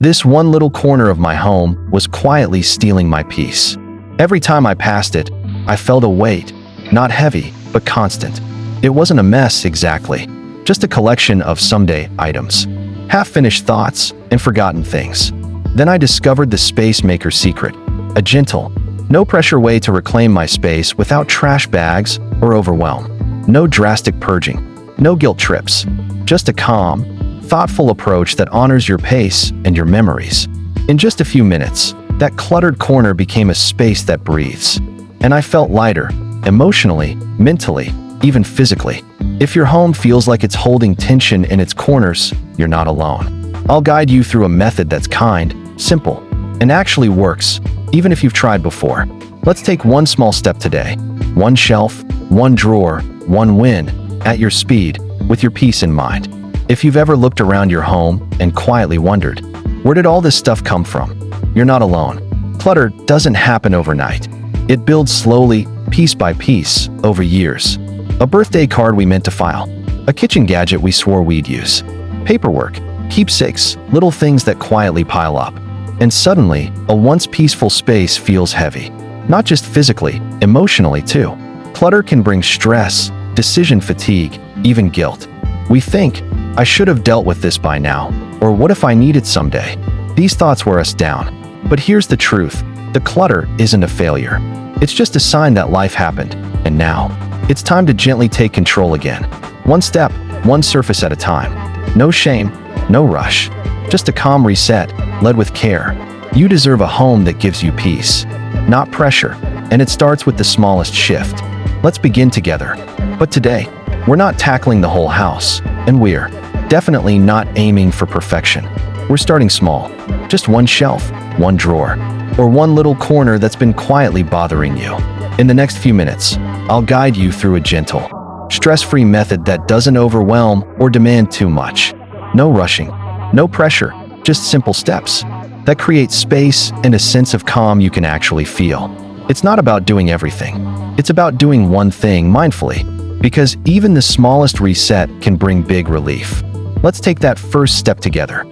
This one little corner of my home was quietly stealing my peace. Every time I passed it, I felt a weight, not heavy, but constant. It wasn't a mess exactly, just a collection of someday items, half-finished thoughts, and forgotten things. Then I discovered the space maker's secret, a gentle, no-pressure way to reclaim my space without trash bags or overwhelm. No drastic purging, no guilt trips, just a calm, thoughtful approach that honors your pace and your memories. In just a few minutes, that cluttered corner became a space that breathes. And I felt lighter, emotionally, mentally, even physically. If your home feels like it's holding tension in its corners, you're not alone. I'll guide you through a method that's kind, simple, and actually works, even if you've tried before. Let's take one small step today. One shelf, one drawer, one win, at your speed, with your peace in mind. If you've ever looked around your home and quietly wondered, where did all this stuff come from? You're not alone. Clutter doesn't happen overnight. It builds slowly, piece by piece, over years. A birthday card we meant to file. A kitchen gadget we swore we'd use. Paperwork, keepsakes, little things that quietly pile up. And suddenly, a once peaceful space feels heavy. Not just physically, emotionally too. Clutter can bring stress, decision fatigue, even guilt. We think, I should have dealt with this by now, or what if I need it someday? These thoughts wear us down. But here's the truth, the clutter isn't a failure. It's just a sign that life happened, and now, it's time to gently take control again. One step, one surface at a time. No shame, no rush. Just a calm reset, led with care. You deserve a home that gives you peace, not pressure, and it starts with the smallest shift. Let's begin together. But today, we're not tackling the whole house, and we're definitely not aiming for perfection. We're starting small, just one shelf, one drawer, or one little corner that's been quietly bothering you. In the next few minutes, I'll guide you through a gentle, stress-free method that doesn't overwhelm or demand too much. No rushing, no pressure, just simple steps that create space and a sense of calm you can actually feel. It's not about doing everything. It's about doing one thing mindfully, because even the smallest reset can bring big relief. Let's take that first step together.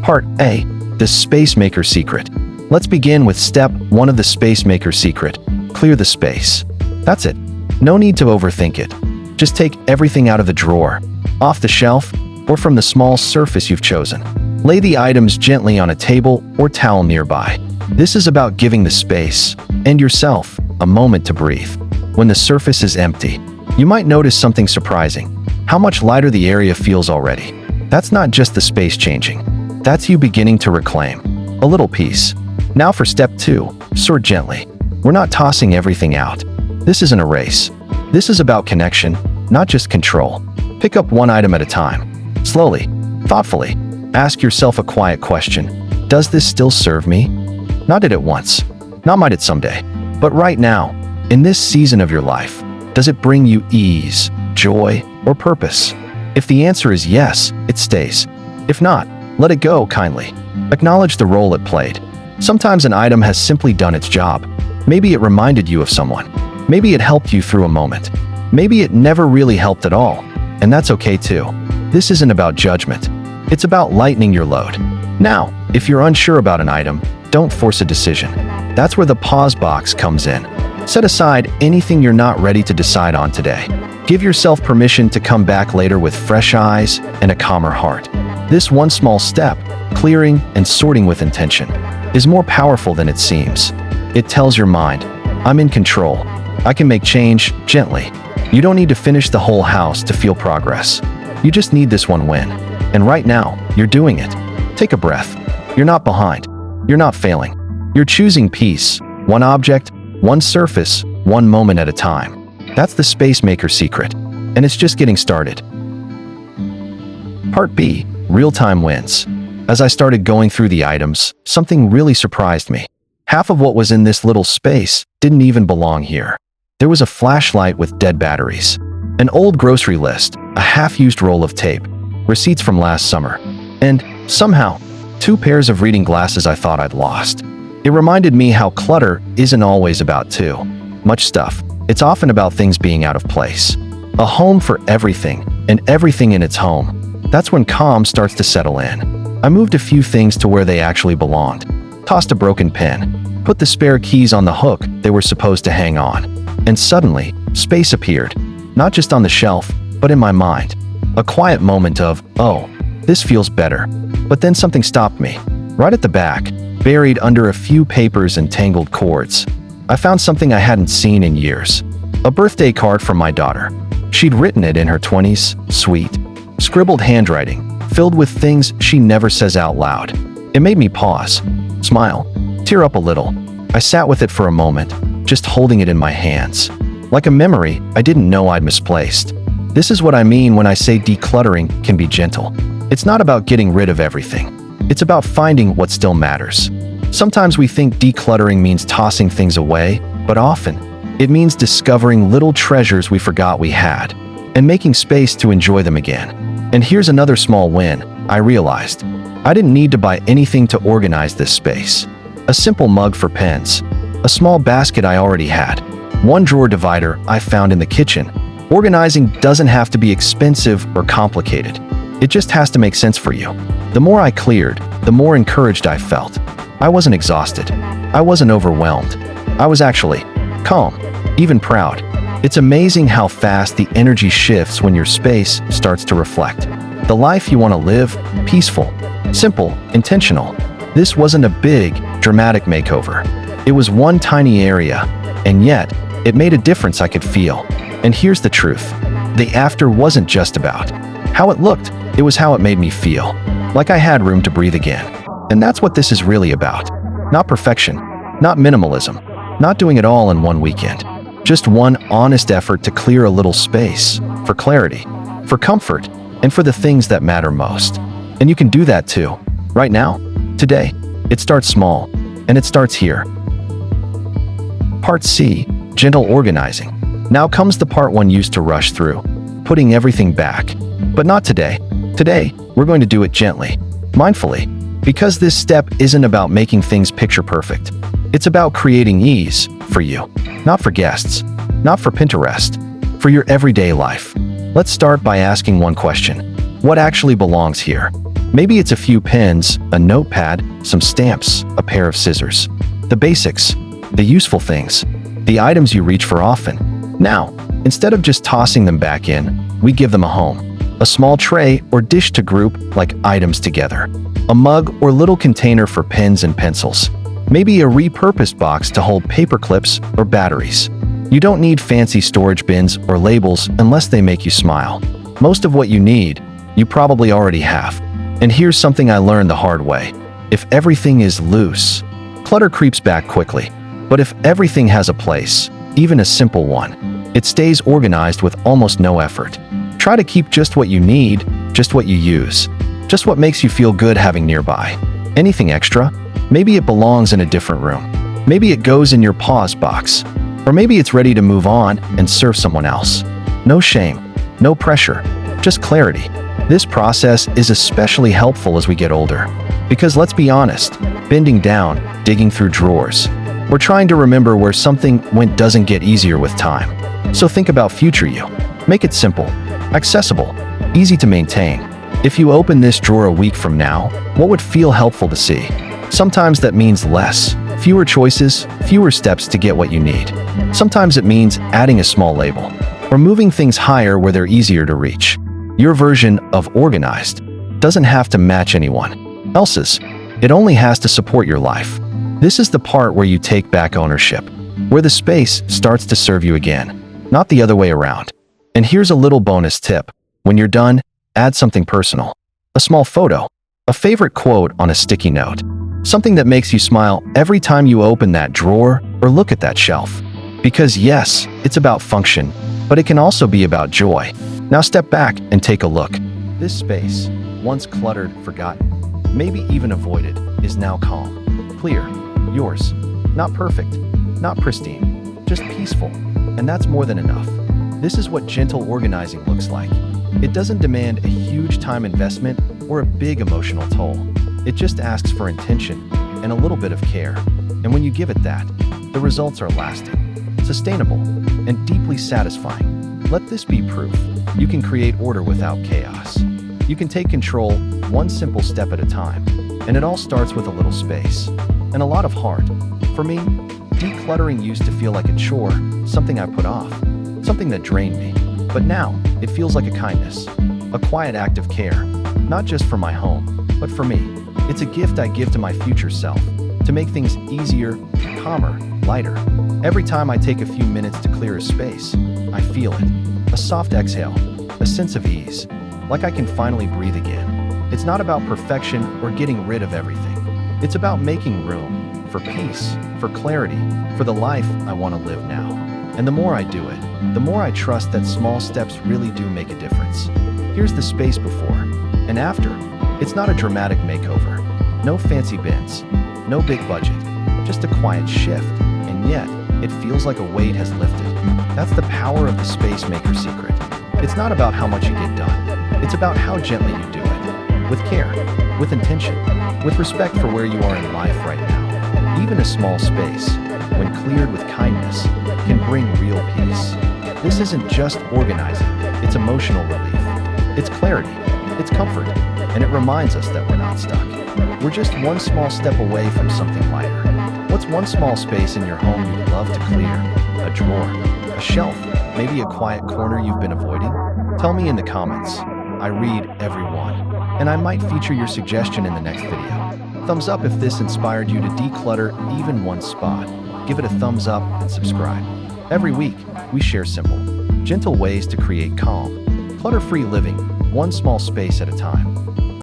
Part A, the Space Maker Secret. Let's begin with step 1 of the Space Maker Secret. Clear the space. That's it. No need to overthink it. Just take everything out of the drawer, off the shelf, or from the small surface you've chosen. Lay the items gently on a table or towel nearby. This is about giving the space, and yourself, a moment to breathe. When the surface is empty, you might notice something surprising. How much lighter the area feels already. That's not just the space changing. That's you beginning to reclaim a little peace. Now for step 2, sort gently. We're not tossing everything out. This isn't a race. This is about connection, not just control. Pick up one item at a time. Slowly, thoughtfully, ask yourself a quiet question. Does this still serve me? Not it at once. Not might it someday. But right now, in this season of your life, does it bring you ease, joy, or purpose? If the answer is yes, it stays. If not, let it go kindly. Acknowledge the role it played. Sometimes an item has simply done its job. Maybe it reminded you of someone. Maybe it helped you through a moment. Maybe it never really helped at all, and that's okay too. This isn't about judgment. It's about lightening your load. Now, if you're unsure about an item, don't force a decision. That's where the pause box comes in. Set aside anything you're not ready to decide on today. Give yourself permission to come back later with fresh eyes and a calmer heart. This one small step, clearing and sorting with intention, is more powerful than it seems. It tells your mind, I'm in control. I can make change gently. You don't need to finish the whole house to feel progress. You just need this one win. And right now, you're doing it. Take a breath. You're not behind. You're not failing. You're choosing peace, one object, one surface, one moment at a time. That's the Space Maker Secret, and it's just getting started. Part B, Real-Time Wins. As I started going through the items, something really surprised me. Half of what was in this little space didn't even belong here. There was a flashlight with dead batteries, an old grocery list, a half-used roll of tape, receipts from last summer, and, somehow, 2 pairs of reading glasses I thought I'd lost. It reminded me how clutter isn't always about too much stuff. It's often about things being out of place. A home for everything, and everything in its home. That's when calm starts to settle in. I moved a few things to where they actually belonged, tossed a broken pen, put the spare keys on the hook they were supposed to hang on, and suddenly, space appeared, not just on the shelf, but in my mind. A quiet moment of, oh, this feels better. But then something stopped me. Right at the back, buried under a few papers and tangled cords, I found something I hadn't seen in years. A birthday card from my daughter. She'd written it in her 20s, sweet, scribbled handwriting, filled with things she never says out loud. It made me pause, smile, tear up a little. I sat with it for a moment, just holding it in my hands. Like a memory I didn't know I'd misplaced. This is what I mean when I say decluttering can be gentle. It's not about getting rid of everything. It's about finding what still matters. Sometimes we think decluttering means tossing things away, but often, it means discovering little treasures we forgot we had, and making space to enjoy them again. And here's another small win. I realized I didn't need to buy anything to organize this space. A simple mug for pens, a small basket I already had, one drawer divider I found in the kitchen. Organizing doesn't have to be expensive or complicated. It just has to make sense for you. The more I cleared, the more encouraged I felt. I wasn't exhausted. I wasn't overwhelmed. I was actually calm, even proud. It's amazing how fast the energy shifts when your space starts to reflect the life you want to live, peaceful, simple, intentional. This wasn't a big, dramatic makeover. It was one tiny area, and yet, it made a difference I could feel. And here's the truth. The after wasn't just about how it looked, it was how it made me feel. Like I had room to breathe again. And that's what this is really about. Not perfection, not minimalism, not doing it all in one weekend. Just one honest effort to clear a little space for clarity, for comfort, and for the things that matter most. And you can do that too, right now, today. It starts small, and it starts here. Part C, gentle organizing. Now comes the part one used to rush through, putting everything back. But not today. Today, we're going to do it gently, mindfully, because this step isn't about making things picture perfect. It's about creating ease for you, not for guests, not for Pinterest, for your everyday life. Let's start by asking one question. What actually belongs here? Maybe it's a few pens, a notepad, some stamps, a pair of scissors. The basics, the useful things, the items you reach for often. Now, instead of just tossing them back in, we give them a home. A small tray or dish to group like items together. A mug or little container for pens and pencils. Maybe a repurposed box to hold paper clips or batteries. You don't need fancy storage bins or labels unless they make you smile. Most of what you need, you probably already have. And here's something I learned the hard way. If everything is loose, clutter creeps back quickly. But if everything has a place, even a simple one, it stays organized with almost no effort. Try to keep just what you need, just what you use, just what makes you feel good having nearby. Anything extra? Maybe it belongs in a different room. Maybe it goes in your pause box. Or maybe it's ready to move on and serve someone else. No shame, no pressure, just clarity. This process is especially helpful as we get older. Because let's be honest, bending down, digging through drawers, or trying to remember where something went doesn't get easier with time. So think about future you. Make it simple, accessible, easy to maintain. If you open this drawer a week from now, what would feel helpful to see? Sometimes that means less, fewer choices, fewer steps to get what you need. Sometimes it means adding a small label, or moving things higher where they're easier to reach. Your version of organized doesn't have to match anyone else's. It only has to support your life. This is the part where you take back ownership, where the space starts to serve you again, not the other way around. And here's a little bonus tip. When you're done, add something personal. A small photo, a favorite quote on a sticky note, something that makes you smile every time you open that drawer or look at that shelf. Because yes, it's about function, but it can also be about joy. Now step back and take a look. This space, once cluttered, forgotten, maybe even avoided, is now calm, clear, yours. Not perfect, not pristine, just peaceful. And that's more than enough. This is what gentle organizing looks like. It doesn't demand a huge time investment or a big emotional toll. It just asks for intention and a little bit of care. And when you give it that, the results are lasting, sustainable, and deeply satisfying. Let this be proof. You can create order without chaos. You can take control one simple step at a time, and it all starts with a little space and a lot of heart. For me, decluttering used to feel like a chore, something I put off, something that drained me. But now, it feels like a kindness, a quiet act of care, not just for my home, but for me. It's a gift I give to my future self, to make things easier, calmer, lighter. Every time I take a few minutes to clear a space, I feel it. A soft exhale, a sense of ease, like I can finally breathe again. It's not about perfection or getting rid of everything. It's about making room for peace, for clarity, for the life I want to live now. And the more I do it, the more I trust that small steps really do make a difference. Here's the space before and after. It's not a dramatic makeover. No fancy bins, no big budget, just a quiet shift. And yet, it feels like a weight has lifted. That's the power of the Space Maker secret. It's not about how much you get done. It's about how gently you do it. With care, with intention, with respect for where you are in life right now. Even a small space, when cleared with kindness, can bring real peace. This isn't just organizing, it's emotional relief. It's clarity, it's comfort, and it reminds us that we're not stuck. We're just one small step away from something lighter. What's one small space in your home you'd love to clear? A drawer, a shelf, maybe a quiet corner you've been avoiding? Tell me in the comments. I read every one, and I might feature your suggestion in the next video. Thumbs up if this inspired you to declutter even one spot. Give it a thumbs up and subscribe. Every week, we share simple, gentle ways to create calm, clutter-free living, one small space at a time.